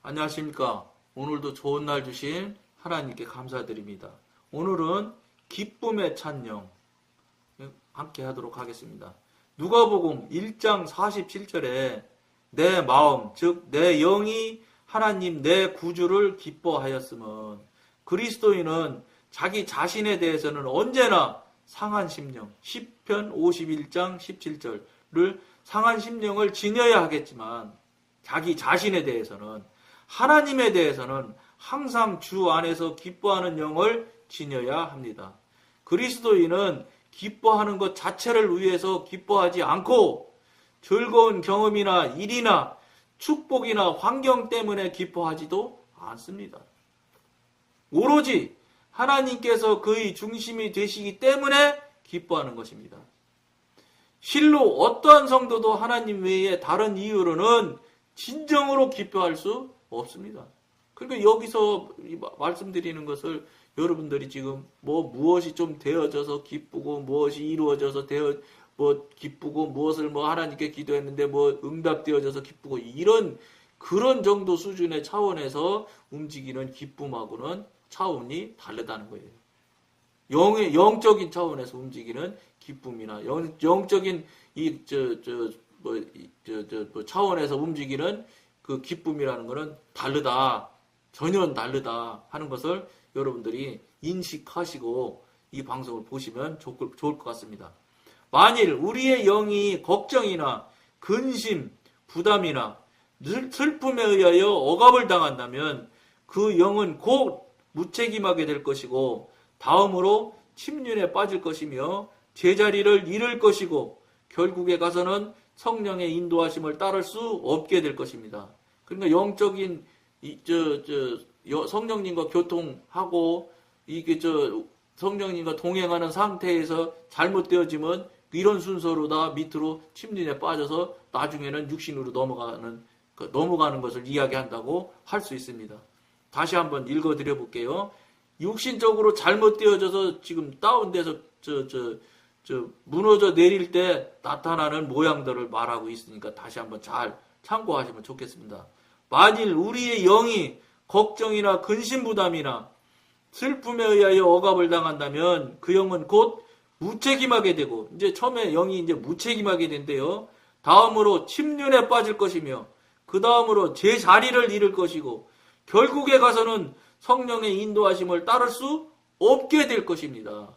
안녕하십니까. 오늘도 좋은 날 주신 하나님께 감사드립니다. 오늘은 기쁨의 찬양 함께 하도록 하겠습니다. 누가복음 1장 47절에 내 마음 즉 내 영이 하나님 내 구주를 기뻐하였으면, 그리스도인은 자기 자신에 대해서는 언제나 상한 심령, 시편 51장 17절을 상한 심령을 지녀야 하겠지만, 자기 자신에 대해서는, 하나님에 대해서는 항상 주 안에서 기뻐하는 영을 지녀야 합니다. 그리스도인은 기뻐하는 것 자체를 위해서 기뻐하지 않고 즐거운 경험이나 일이나 축복이나 환경 때문에 기뻐하지도 않습니다. 오로지 하나님께서 그의 중심이 되시기 때문에 기뻐하는 것입니다. 실로 어떠한 성도도 하나님 외에 다른 이유로는 진정으로 기뻐할 수 없습니다. 그러니까 여기서 말씀드리는 것을 여러분들이 지금 무엇이 좀 되어져서 기쁘고 무엇이 이루어져서 기쁘고 무엇을 하나님께 기도했는데 응답되어져서 기쁘고 이런 그런 정도 수준의 차원에서 움직이는 기쁨하고는 차원이 다르다는 거예요. 영적인 차원에서 움직이는 기쁨이나 영적인 차원에서 움직이는 그 기쁨이라는 것은 다르다. 전혀 다르다 하는 것을 여러분들이 인식하시고 이 방송을 보시면 좋을 것 같습니다. 만일 우리의 영이 걱정이나 근심, 부담이나 슬픔에 의하여 억압을 당한다면 그 영은 곧 무책임하게 될 것이고 다음으로 침륜에 빠질 것이며 제자리를 잃을 것이고 결국에 가서는 성령의 인도하심을 따를 수 없게 될 것입니다. 그러니까 영적인 성령님과 교통하고 성령님과 동행하는 상태에서 잘못되어지면 이런 순서로 다 밑으로 침륜에 빠져서 나중에는 육신으로 넘어가는 것을 이야기한다고 할 수 있습니다. 다시 한번 읽어드려 볼게요. 육신적으로 잘못되어져서 지금 다운돼서 무너져 내릴 때 나타나는 모양들을 말하고 있으니까 다시 한번 잘 참고하시면 좋겠습니다. 만일 우리의 영이 걱정이나 근심부담이나 슬픔에 의하여 억압을 당한다면 그 영은 곧 무책임하게 되고, 이제 처음에 영이 이제 무책임하게 된대요. 다음으로 침륜에 빠질 것이며 그 다음으로 제 자리를 잃을 것이고 결국에 가서는 성령의 인도하심을 따를 수 없게 될 것입니다.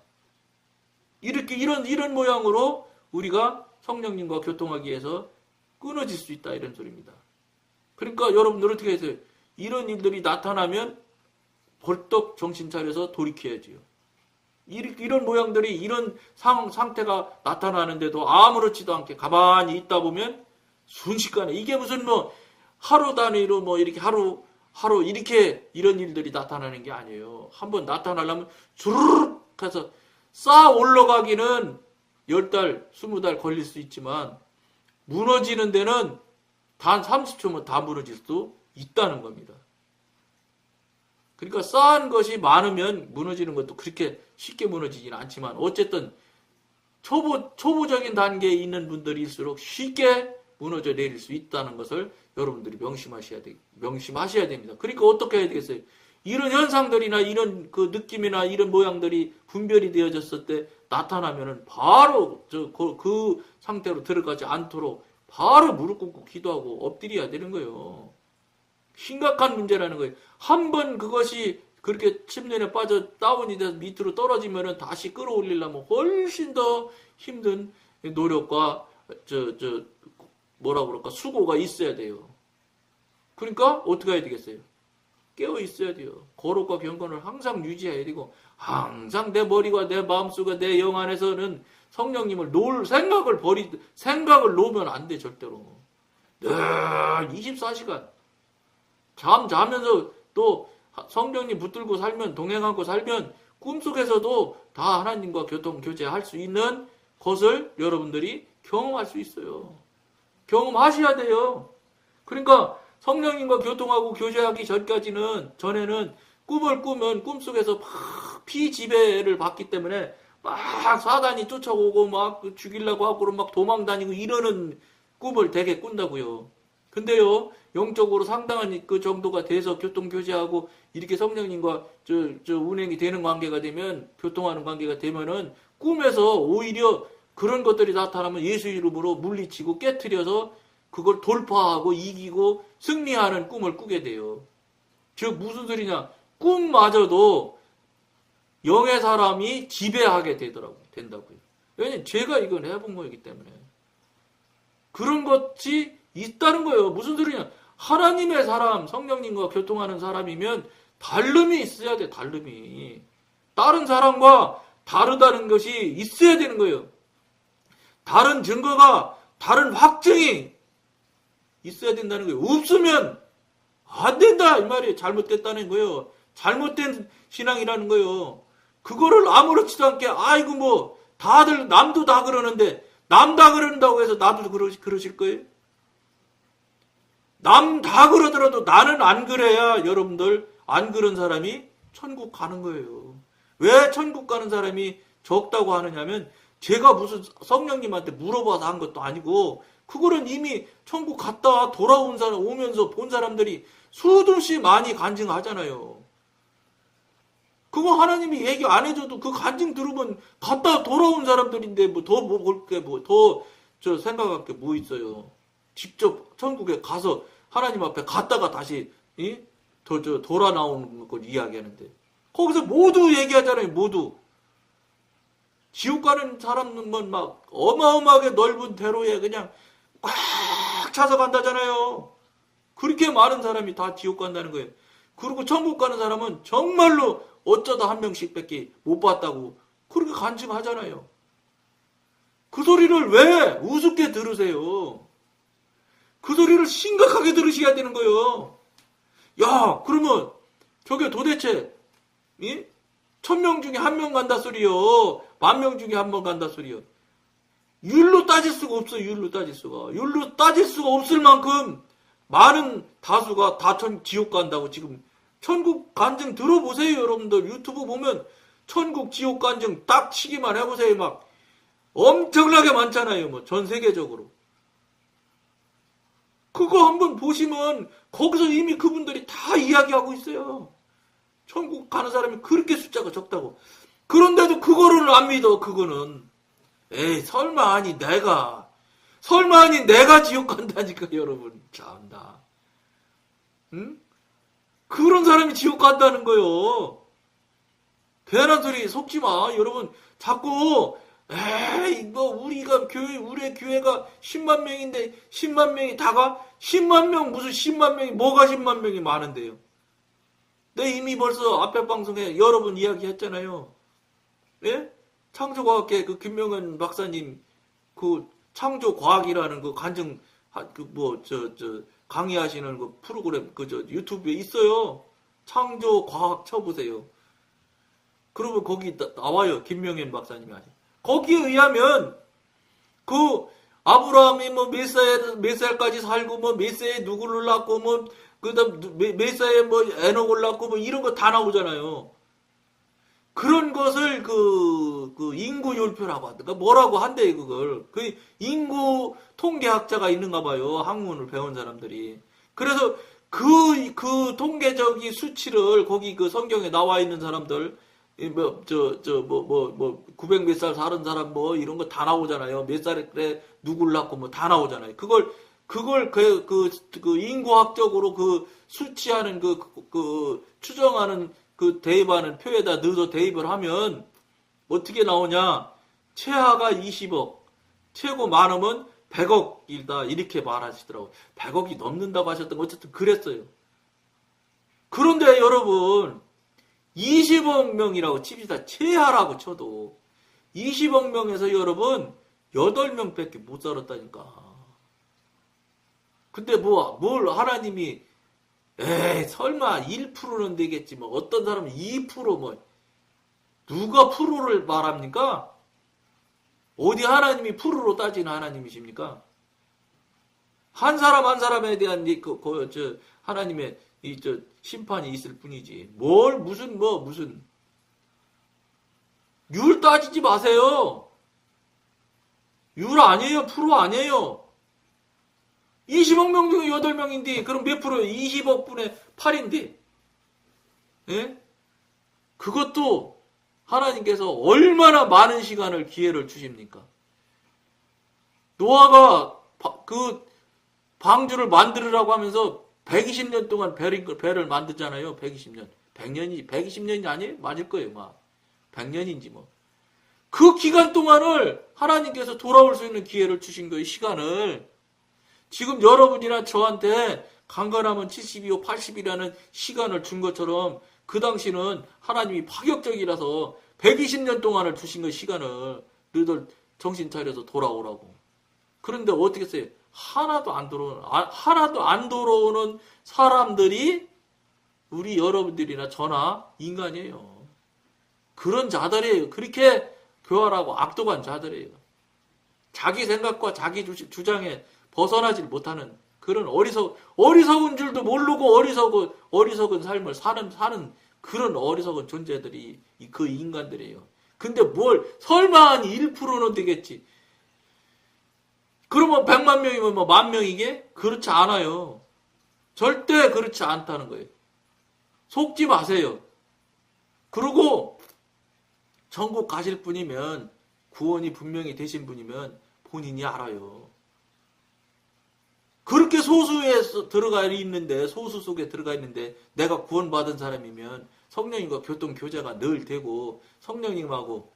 이런 모양으로 우리가 성령님과 교통하기 위해서 끊어질 수 있다 이런 소리입니다. 그러니까 여러분들 어떻게 해서요? 이런 일들이 나타나면 벌떡 정신 차려서 돌이켜야지요. 이런 모양들이 이런 상태가 나타나는데도 아무렇지도 않게 가만히 있다 보면 순식간에 이게 무슨 하루 단위로 이렇게 하루 이렇게 이런 일들이 나타나는 게 아니에요. 한번 나타나려면 주르륵 해서 쌓아 올라가기는 10달, 20달 걸릴 수 있지만 무너지는 데는 단 30초면 다 무너질 수도 있다는 겁니다. 그러니까 쌓은 것이 많으면 무너지는 것도 그렇게 쉽게 무너지지는 않지만 어쨌든 초보적인 단계에 있는 분들일수록 쉽게 무너져 내릴 수 있다는 것을 여러분들이 명심하셔야 됩니다. 그러니까 어떻게 해야 되겠어요? 이런 현상들이나 이런 그 느낌이나 이런 모양들이 분별이 되어졌을 때 나타나면은 바로 그 상태로 들어가지 않도록 바로 무릎 꿇고 기도하고 엎드려야 되는 거예요. 심각한 문제라는 거예요. 한번 그것이 그렇게 침륜에 빠져 다운이 돼서 밑으로 떨어지면은 다시 끌어올리려면 훨씬 더 힘든 노력과 수고가 있어야 돼요. 그러니까 어떻게 해야 되겠어요? 깨어 있어야 돼요. 거룩과 경건을 항상 유지해야 되고 항상 내 머리와 내 마음속과 내 영 안에서는 성령님을 생각을 놓으면 안 돼, 절대로. 늘 24시간 자면서 또 성령님 붙들고 살면, 동행하고 살면 꿈속에서도 다 하나님과 교제할 수 있는 것을 여러분들이 경험할 수 있어요. 경험하셔야 돼요. 그러니까 성령님과 교통하고 교제하기 전에는 꿈을 꾸면 꿈속에서 막 피지배를 받기 때문에 막 사단이 쫓아오고 막 죽이려고 하고 막 도망다니고 이러는 꿈을 되게 꾼다고요. 근데요, 영적으로 상당한 그 정도가 돼서 교통교제하고 이렇게 성령님과 운행이 되는 관계가 되면, 교통하는 관계가 되면은 꿈에서 오히려 그런 것들이 나타나면 예수 이름으로 물리치고 깨트려서 그걸 돌파하고 이기고 승리하는 꿈을 꾸게 돼요. 즉, 무슨 소리냐? 꿈마저도 영의 사람이 지배하게 된다고요. 왜냐면 제가 이걸 해본 거이기 때문에. 그런 것이 있다는 거예요. 무슨 소리냐? 하나님의 사람, 성령님과 교통하는 사람이면 다름이 있어야 돼, 다름이. 다른 사람과 다르다는 것이 있어야 되는 거예요. 다른 증거가, 다른 확증이 있어야 된다는 거예요. 없으면 안 된다, 이 말이에요. 잘못됐다는 거예요. 잘못된 신앙이라는 거예요. 그거를 아무렇지도 않게, 아이고 뭐 다들 남도 다 그러는데, 남 다 그런다고 해서 나도 그러실 거예요? 남 다 그러더라도 나는 안 그래야 여러분들, 안 그런 사람이 천국 가는 거예요. 왜 천국 가는 사람이 적다고 하느냐면, 제가 무슨 성령님한테 물어봐서 한 것도 아니고, 그거는 이미 천국 갔다 돌아온 사람, 오면서 본 사람들이 수없이 많이 간증하잖아요. 그거 하나님이 얘기 안 해줘도 그 간증 들으면 갔다 돌아온 사람들인데 뭐 더 볼 게 뭐 더 생각할 게 뭐 있어요. 직접 천국에 가서 하나님 앞에 갔다가 다시 돌아 나오는 걸 이야기하는데, 거기서 모두 얘기하잖아요. 모두 지옥 가는 사람은 막 어마어마하게 넓은 대로에 그냥 꽉 차서 간다잖아요. 그렇게 많은 사람이 다 지옥 간다는 거예요. 그리고 천국 가는 사람은 정말로 어쩌다 한 명씩밖에 못 봤다고 그렇게 간증하잖아요. 그 소리를 왜 우습게 들으세요? 그 소리를 심각하게 들으셔야 되는 거예요. 야, 그러면 저게 도대체 1000명 중에 1명 간다 소리요, 10,000명 중에 1명 간다 소리요. 율로 따질 수가 없어요. 율로 따질 수가 없을 만큼 많은 다수가 다 지옥 간다고. 지금 천국 간증 들어보세요. 여러분들 유튜브 보면 천국 지옥 간증 딱 치기만 해보세요. 막 엄청나게 많잖아요. 뭐 전 세계적으로. 그거 한번 보시면 거기서 이미 그분들이 다 이야기하고 있어요. 천국 가는 사람이 그렇게 숫자가 적다고. 그런데도 그거를 안 믿어. 그거는 에이, 설마 아니 내가 지옥 간다니까. 여러분 참나. 응? 그런 사람이 지옥 간다는 거요. 괜한 소리 속지 마. 여러분 자꾸 에이 뭐 우리 교회가 10만 명인데 10만 명이 다가 10만 명 무슨 10만 명이 뭐가 10만 명이 많은데요. 내 이미 벌써 앞에 방송에 여러 번 이야기했잖아요. 예? 창조과학계 그 김명은 박사님 그 창조과학이라는 그 간증 강의하시는 그 프로그램 유튜브에 있어요. 창조과학 쳐보세요. 그러면 거기 나와요. 김명현 박사님이 하신. 거기에 의하면 그 아브라함이 뭐 몇 살까지 살고 뭐 몇 세에 누구를 낳고 뭐 그다음 몇 세에 뭐 에녹을 낳고 뭐 이런 거 다 나오잖아요. 그런 것을 그 인구율표라고 한다. 뭐라고 한대 그걸. 그 인구 통계학자가 있는가 봐요. 학문을 배운 사람들이. 그래서 그 통계적인 수치를 거기 그 성경에 나와 있는 사람들 900 몇 살 사는 사람 뭐 이런 거 다 나오잖아요. 몇 살에 누굴 낳고 뭐 다 나오잖아요. 그걸 인구학적으로 그 수치하는 그 추정하는 그 대입하는 표에다 넣어서 대입을 하면 어떻게 나오냐? 최하가 20억, 최고 많으면 100억이다 이렇게 말하시더라고요. 100억이 넘는다고 하셨던 거 어쨌든 그랬어요. 그런데 여러분 20억 명이라고 칩시다. 최하라고 쳐도 20억 명에서 여러분 8명밖에 못 살았다니까. 근데 뭘 하나님이 에이 설마 1%는 되겠지 뭐 어떤 사람은 2% 뭐 누가 프로를 말합니까? 어디 하나님이 프로로 따지는 하나님이십니까? 한 사람 한 사람에 대한 하나님의 심판이 있을 뿐이지. 무슨 율 따지지 마세요. 율 아니에요. 프로 아니에요. 20억 명 중에 8명인데, 그럼 몇 프로예요? 20억 분의 8인데. 예? 그것도 하나님께서 얼마나 많은 시간을 기회를 주십니까? 노아가 그 방주를 만들으라고 하면서 120년 동안 배를 만들잖아요. 120년. 120년이 아니에요? 맞을 거예요, 막. 100년인지 뭐. 그 기간 동안을 하나님께서 돌아올 수 있는 기회를 주신 거예요, 시간을. 지금 여러분이나 저한테 강건하면 70이요, 80이라는 시간을 준 것처럼 그 당시는 하나님이 파격적이라서 120년 동안을 주신 거예요, 시간을. 너희들 정신 차려서 돌아오라고. 그런데 어떻게 했어요? 하나도 안 돌아오는 사람들이 우리 여러분들이나 저나 인간이에요. 그런 자들이에요. 그렇게 교활하고 악독한 자들이에요. 자기 생각과 자기 주장에 벗어나질 못하는 그런 어리석은 줄도 모르고 어리석은 삶을 사는 그런 어리석은 존재들이 그 인간들이에요. 근데 설마 한 1%는 되겠지. 그러면 100만 명이면 뭐 10,000명이게? 그렇지 않아요. 절대 그렇지 않다는 거예요. 속지 마세요. 그리고 천국 가실 분이면, 구원이 분명히 되신 분이면 본인이 알아요. 그렇게 소수에 들어가 있는데, 소수 속에 들어가 있는데 내가 구원받은 사람이면 성령님과 교통교제가 늘 되고 성령님하고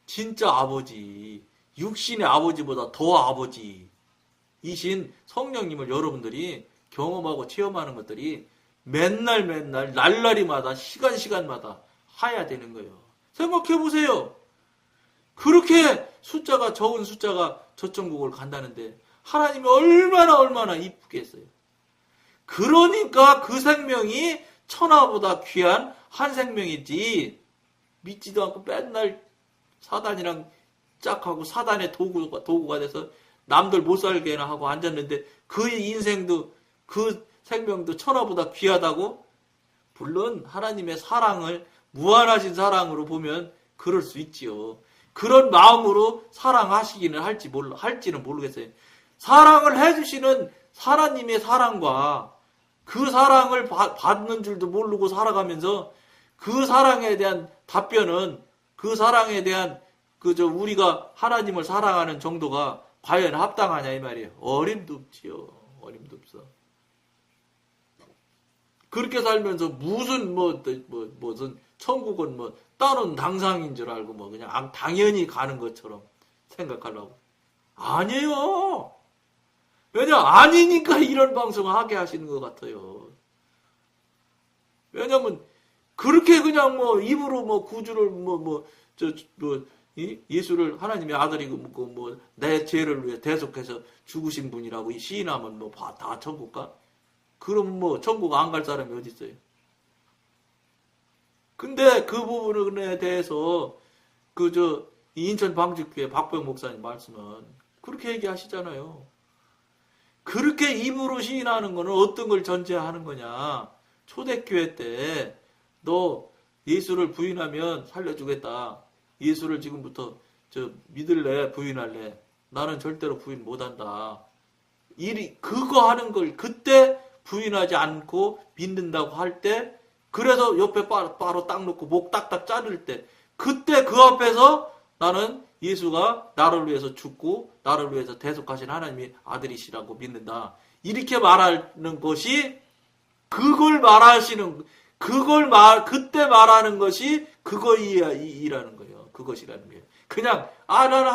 진짜 아버지, 육신의 아버지보다 더 아버지이신 성령님을 여러분들이 경험하고 체험하는 것들이 맨날 날마다 시간마다 해야 되는 거예요. 생각해 보세요. 그렇게 적은 숫자가 저 천국을 간다는데 하나님이 얼마나 이쁘게 했어요. 그러니까 그 생명이 천하보다 귀한 한 생명이지, 믿지도 않고 맨날 사단이랑 짝하고 사단의 도구가 돼서 남들 못 살게나 하고 앉았는데 그의 인생도, 그 생명도 천하보다 귀하다고? 물론 하나님의 사랑을 무한하신 사랑으로 보면 그럴 수 있지요. 그런 마음으로 사랑하시기는 할지는 모르겠어요. 사랑을 해주시는 하나님의 사랑과 그 사랑을 받는 줄도 모르고 살아가면서 그 사랑에 대한 답변은, 그 사랑에 대한 우리가 하나님을 사랑하는 정도가 과연 합당하냐 이 말이에요. 어림도 없지요. 어림도 없어. 그렇게 살면서 무슨 무슨 천국은 다른 당상인 줄 알고 그냥 당연히 가는 것처럼 생각하려고. 아니에요. 왜냐, 아니니까 이런 방송을 하게 하시는 것 같아요. 왜냐면 그렇게 그냥 입으로 구주를 예수를 하나님의 아들이고 내 죄를 위해 대속해서 죽으신 분이라고 시인하면 다 천국 가? 그럼 천국 안 갈 사람이 어디 있어요? 근데 그 부분에 대해서 인천 방직교회 박병 목사님 말씀은 그렇게 얘기하시잖아요. 그렇게 입으로 시인하는 거는 어떤 걸 전제하는 거냐? 초대교회 때 너 예수를 부인하면 살려주겠다. 예수를 지금부터 믿을래? 부인할래? 나는 절대로 부인 못한다. 그거 하는 걸 그때 부인하지 않고 믿는다고 할 때, 그래서 옆에 바로 딱 놓고 목 딱딱 자를 때, 그때 그 앞에서 나는 예수가 나를 위해서 죽고 나를 위해서 대속하신 하나님의 아들이시라고 믿는다. 이렇게 말하는 것이 그때 말하는 것이 그거이라는 거예요. 그것이라는 거예요. 그냥 나는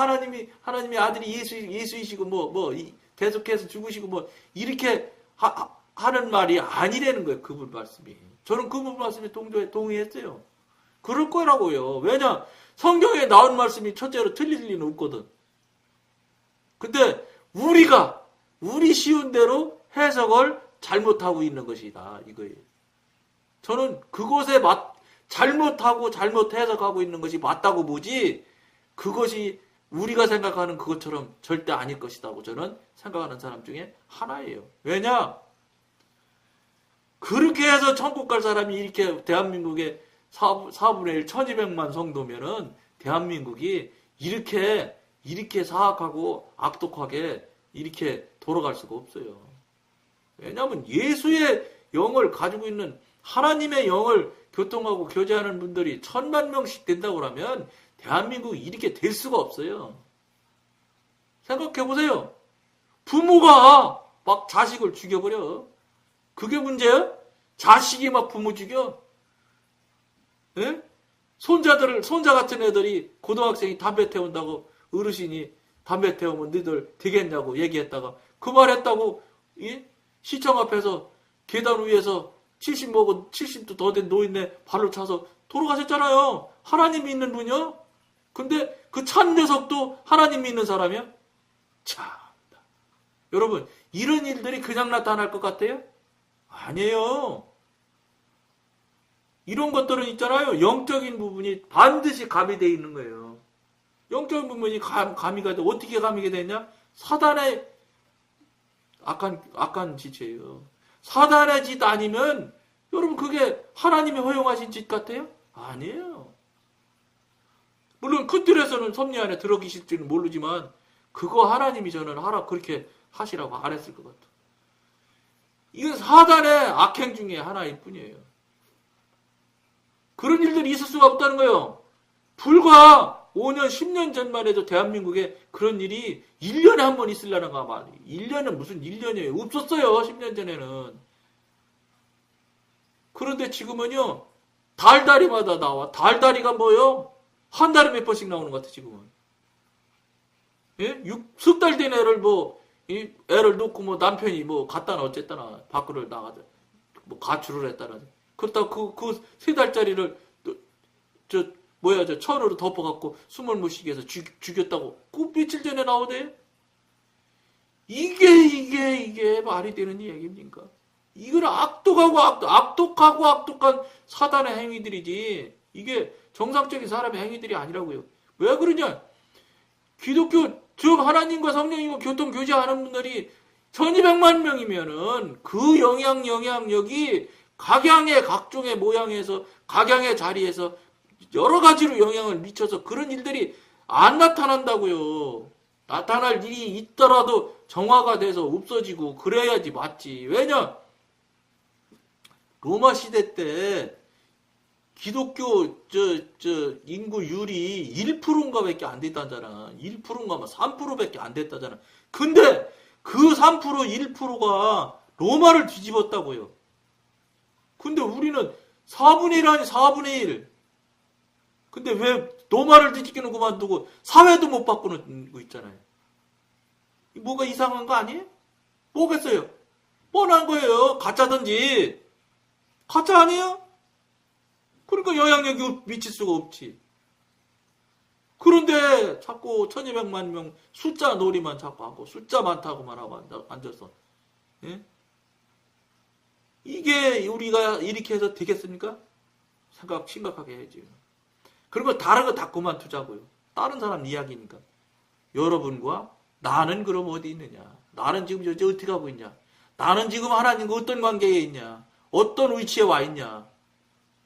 하나님의 아들이 예수이시고 대속해서 죽으시고 이렇게 하는 말이 아니라는 거예요. 그분 말씀이. 저는 그분 말씀에 동의했어요. 그럴 거라고요. 왜냐? 성경에 나온 말씀이 첫째로 틀릴 리는 없거든. 근데 우리 쉬운 대로 해석을 잘못하고 있는 것이다. 이거예요. 저는 그것에 잘못 해석하고 있는 것이 맞다고 보지, 그것이 우리가 생각하는 그것처럼 절대 아닐 것이라고 저는 생각하는 사람 중에 하나예요. 왜냐? 그렇게 해서 천국 갈 사람이 이렇게 대한민국의 4분의 1, 1200만 성도면은 대한민국이 이렇게 사악하고 악독하게 이렇게 돌아갈 수가 없어요. 왜냐하면 예수의 영을 가지고 있는 하나님의 영을 교통하고 교제하는 분들이 1000만 명씩 된다고 하면 대한민국이 이렇게 될 수가 없어요. 생각해보세요. 부모가 막 자식을 죽여버려. 그게 문제야? 자식이 막 부모 죽여? 예? 손자 같은 애들이 고등학생이 담배 태운다고 어르신이 담배 태우면 너희들 되겠냐고 얘기했다가 그 말 했다고 시청 앞에서 계단 위에서 70도 더 된 노인네 발로 차서 돌아가셨잖아요. 하나님 믿는 분이요? 근데 그 찬 녀석도 하나님 믿는 사람이야? 참. 여러분, 이런 일들이 그냥 나타날 것 같아요? 아니에요. 이런 것들은 있잖아요. 영적인 부분이 반드시 가미되어 있는 거예요. 영적인 부분이 가미가 돼. 어떻게 가미가 되냐? 사단의 악한 짓이에요. 사단의 짓 아니면 여러분 그게 하나님이 허용하신 짓 같아요? 아니에요. 물론 큰 틀에서는 섭리 안에 들어 계실지는 모르지만 그거 하나님이 저는 하라 그렇게 하시라고 안 했을 것 같아요. 이건 사단의 악행 중에 하나일 뿐이에요. 그런 일들이 있을 수가 없다는 거예요. 불과 5년, 10년 전만 해도 대한민국에 그런 일이 1년에 한 번 있으려는가 말이에요. 1년은 무슨 1년이에요. 없었어요. 10년 전에는. 그런데 지금은요. 달다리마다 나와. 달다리가 뭐요? 한 달에 몇 번씩 나오는 것 같아 지금은. 예? 6달 된 애를 애를 놓고 남편이 갖다나 어쨌다나 밖으로 나가자. 가출을 했다나. 그렇다고 그 3달짜리를 천으로 덮어갖고 숨을 못 쉬게 해서 죽였다고. 그 며칠 전에 나오대. 이게 말이 되는 얘기입니까? 이건 악독한 사단의 행위들이지. 이게 정상적인 사람의 행위들이 아니라고요. 왜 그러냐? 기독교, 즉 하나님과 성령님과 교통교제하는 분들이 1200만 명이면은 그 영향력이 각양의 각종의 모양에서 각양의 자리에서 여러 가지로 영향을 미쳐서 그런 일들이 안 나타난다고요. 나타날 일이 있더라도 정화가 돼서 없어지고 그래야지 맞지. 왜냐? 로마 시대 때 기독교 인구율이 1%인가 밖에 안 됐다잖아. 1%인가 3%밖에 안 됐다잖아. 근데 그 3%, 1%가 로마를 뒤집었다고요. 근데 우리는 4분의 1 아니 4분의 1. 근데 왜 로마를 뒤집기는 그만두고 사회도 못 바꾸는 거 있잖아요. 뭐가 이상한 거 아니에요? 뭐겠어요? 뻔한 거예요. 가짜든지. 가짜 아니에요? 그러니까 영향력이 미칠 수가 없지. 그런데 자꾸 1200만 명 숫자 놀이만 자꾸 하고 숫자 많다고만 하고 앉아서. 예? 이게 우리가 이렇게 해서 되겠습니까? 심각하게 해야지. 그러면 다른 거 다 그만두자고요. 다른 사람 이야기니까. 여러분과 나는 그럼 어디 있느냐? 나는 지금 어떻게 하고 있냐? 나는 지금 하나님과 어떤 관계에 있냐? 어떤 위치에 와 있냐?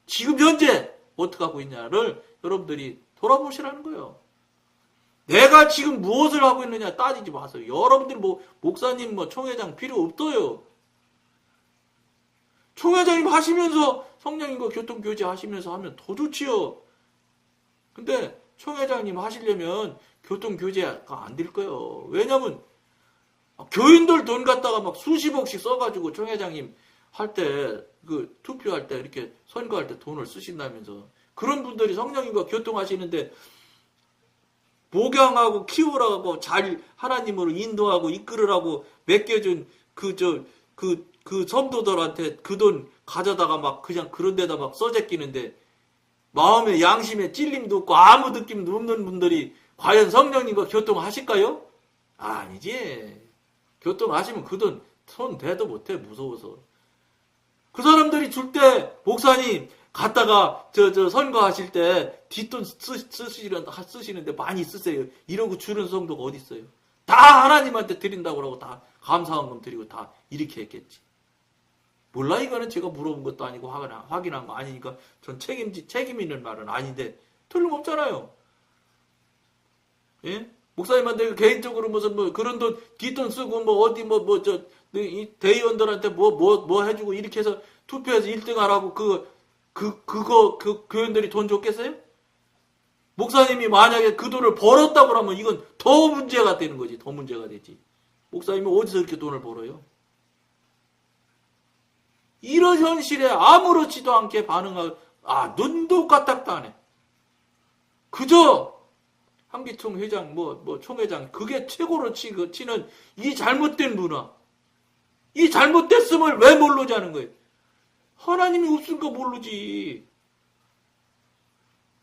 지금 현재 어떻게 하고 있냐를 여러분들이 돌아보시라는 거예요. 내가 지금 무엇을 하고 있느냐 따지지 마세요. 여러분들 목사님 총회장 필요 없어요. 총회장님 하시면서 성령님과 교통교제 하시면서 하면 더 좋지요. 근데 총회장님 하시려면 교통교제가 안 될 거예요. 왜냐면 교인들 돈 갖다가 막 수십억씩 써가지고 총회장님 할 때 투표할 때 이렇게 선거할 때 돈을 쓰신다면서 그런 분들이 성령님과 교통하시는데 목양하고 키우라고 잘 하나님으로 인도하고 이끌으라고 맡겨준 그 성도들한테 그 돈 가져다가 막 그냥 그런 데다 막 써제끼는데 마음에 양심에 찔림도 없고 아무 느낌도 없는 분들이 과연 성령님과 교통하실까요? 아니지. 교통하시면 그 돈 손 대도 못해 무서워서. 그 사람들이 줄 때 목사님 갔다가 선거하실 때 뒷돈 쓰시는데 많이 쓰세요. 이러고 주는 성도가 어디 있어요? 다 하나님한테 드린다고 하고 다 감사한금 드리고 다 이렇게 했겠지. 몰라 이거는 제가 물어본 것도 아니고 확인한 거 아니니까 전 책임 있는 말은 아닌데 틀림없잖아요. 예? 목사님한테 개인적으로 무슨 뭐 그런 돈 뒷돈 쓰고 뭐 어디 이 대의원들한테 뭐 해주고 이렇게 해서 투표해서 1등 하라고 그 교인들이 돈 줬겠어요? 목사님이 만약에 그 돈을 벌었다고 하면 이건 더 문제가 되는 거지. 더 문제가 되지. 목사님이 어디서 이렇게 돈을 벌어요? 이런 현실에 아무렇지도 않게 반응하고 눈도 까딱도 안 해. 그저 한기총 회장 총회장 그게 최고로 치는 이 잘못된 문화. 이 잘못됐음을 왜 모르자는 거예요? 하나님이 없으니까 모르지.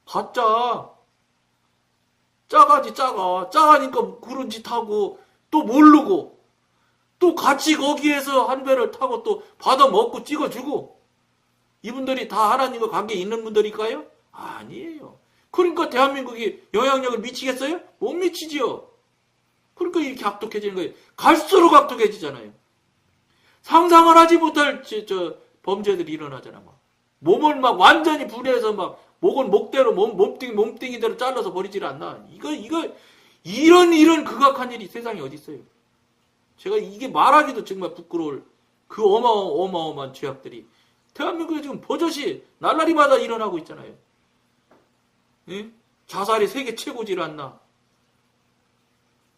가짜. 짜가지 짜가. 짜가니까 그런 짓 하고 또 모르고 또 같이 거기에서 한 배를 타고 또 받아 먹고 찍어주고 이분들이 다 하나님과 관계 있는 분들일까요? 아니에요. 그러니까 대한민국이 영향력을 미치겠어요? 못 미치지요. 그러니까 이렇게 악독해지는 거예요. 갈수록 악독해지잖아요. 상상을 하지 못할 범죄들이 일어나잖아. 몸을 막 완전히 분해해서 막 목은 목대로 몸뚱이대로 잘라서 버리질 않나. 이런 극악한 일이 세상에 어디 있어요. 제가 이게 말하기도 정말 부끄러울 그 어마어마한 죄악들이 대한민국에 지금 버젓이 날라리마다 일어나고 있잖아요. 예? 자살이 세계 최고질 않나.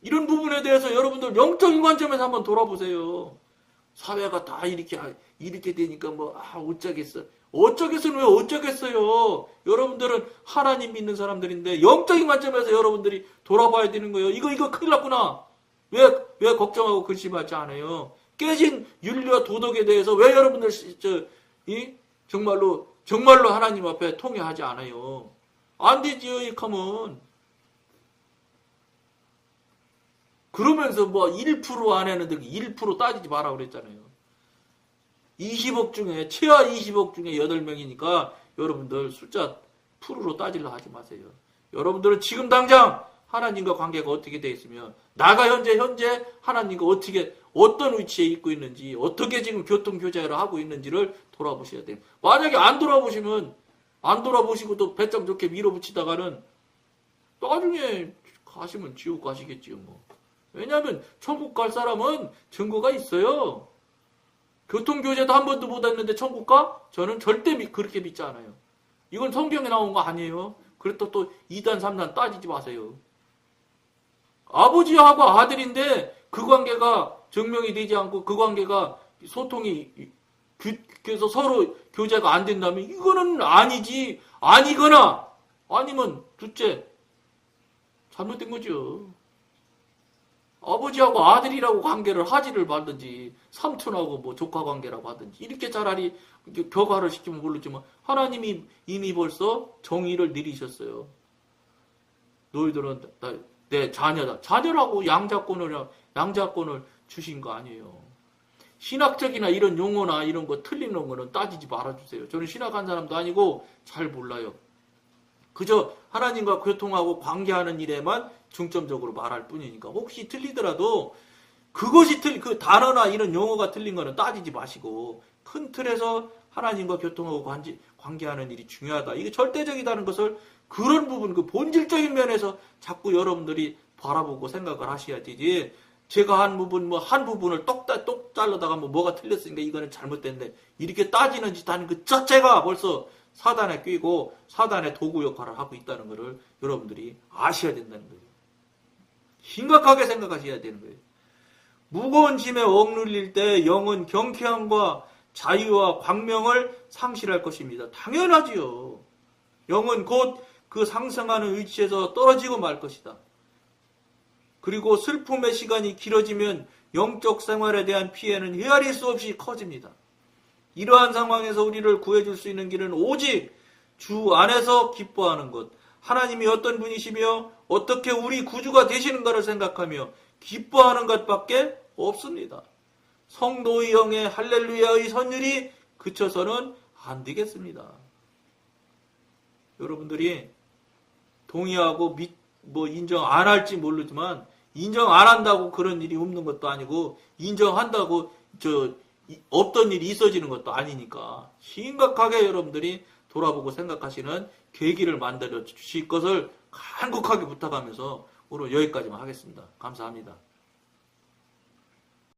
이런 부분에 대해서 여러분들 영적인 관점에서 한번 돌아보세요. 사회가 다 이렇게 되니까 어쩌겠어. 어쩌겠어는 왜 어쩌겠어요. 여러분들은 하나님 믿는 사람들인데 영적인 관점에서 여러분들이 돌아봐야 되는 거예요. 이거 큰일 났구나. 왜 걱정하고 근심하지 않아요? 깨진 윤리와 도덕에 대해서 왜 여러분들 정말로 하나님 앞에 통회하지 않아요? 안 되지요, 이컴은. 그러면서 1% 안에는 1% 따지지 마라 그랬잖아요. 20억 중에, 최하 20억 중에 8명이니까 여러분들 숫자 프로로 따지려 하지 마세요. 여러분들은 지금 당장 하나님과 관계가 어떻게 되어 있으면, 나가 현재 하나님과 어떤 위치에 있고 있는지, 어떻게 지금 교통교제를 하고 있는지를 돌아보셔야 돼요. 만약에 안 돌아보시고 또 배짱 좋게 밀어붙이다가는 나중에 가시면 지옥 가시겠지요, 왜냐하면 천국 갈 사람은 증거가 있어요. 교통교제도 한 번도 못 했는데 천국 가? 저는 절대 그렇게 믿지 않아요. 이건 성경에 나온 거 아니에요. 그래도 또 2단, 3단 따지지 마세요. 아버지하고 아들인데 그 관계가 증명이 되지 않고 그 관계가 소통이 그래서 서로 교제가 안 된다면 이거는 아니지. 아니거나 아니면 둘째 잘못된 거죠. 아버지하고 아들이라고 관계를 하지를 말든지 삼촌하고 조카 관계라고 하든지 이렇게 차라리 격화를 시키면 모르지만 하나님이 이미 벌써 정의를 내리셨어요. 너희들은 내 자녀다. 자녀라고 양자권을 주신 거 아니에요. 신학적이나 이런 용어나 이런 거 틀리는 거는 따지지 말아주세요. 저는 신학한 사람도 아니고 잘 몰라요. 그저 하나님과 교통하고 관계하는 일에만 중점적으로 말할 뿐이니까 혹시 틀리더라도 그것이 그 단어나 이런 용어가 틀린 거는 따지지 마시고 큰 틀에서 하나님과 교통하고 관계하는 일이 중요하다. 이게 절대적이다는 것을 그런 부분, 그 본질적인 면에서 자꾸 여러분들이 바라보고 생각을 하셔야 되지. 제가 한 부분을 똑 잘라다가 뭐가 틀렸으니까 이거는 잘못됐네. 이렇게 따지는 짓 하는 그 자체가 벌써 사단에 끼고 사단의 도구 역할을 하고 있다는 것을 여러분들이 아셔야 된다는 거예요. 심각하게 생각하셔야 되는 거예요. 무거운 짐에 억눌릴 때 영은 경쾌함과 자유와 광명을 상실할 것입니다. 당연하지요. 영은 곧 그 상승하는 위치에서 떨어지고 말 것이다. 그리고 슬픔의 시간이 길어지면 영적 생활에 대한 피해는 헤아릴 수 없이 커집니다. 이러한 상황에서 우리를 구해줄 수 있는 길은 오직 주 안에서 기뻐하는 것, 하나님이 어떤 분이시며 어떻게 우리 구주가 되시는가를 생각하며 기뻐하는 것밖에 없습니다. 성도의 영의 할렐루야의 선율이 그쳐서는 안 되겠습니다. 여러분들이 동의하고 인정 안 할지 모르지만 인정 안 한다고 그런 일이 없는 것도 아니고 인정한다고 없던 일이 있어지는 것도 아니니까 심각하게 여러분들이 돌아보고 생각하시는 계기를 만들어 주실 것을 간곡하게 부탁하면서 오늘 여기까지만 하겠습니다. 감사합니다.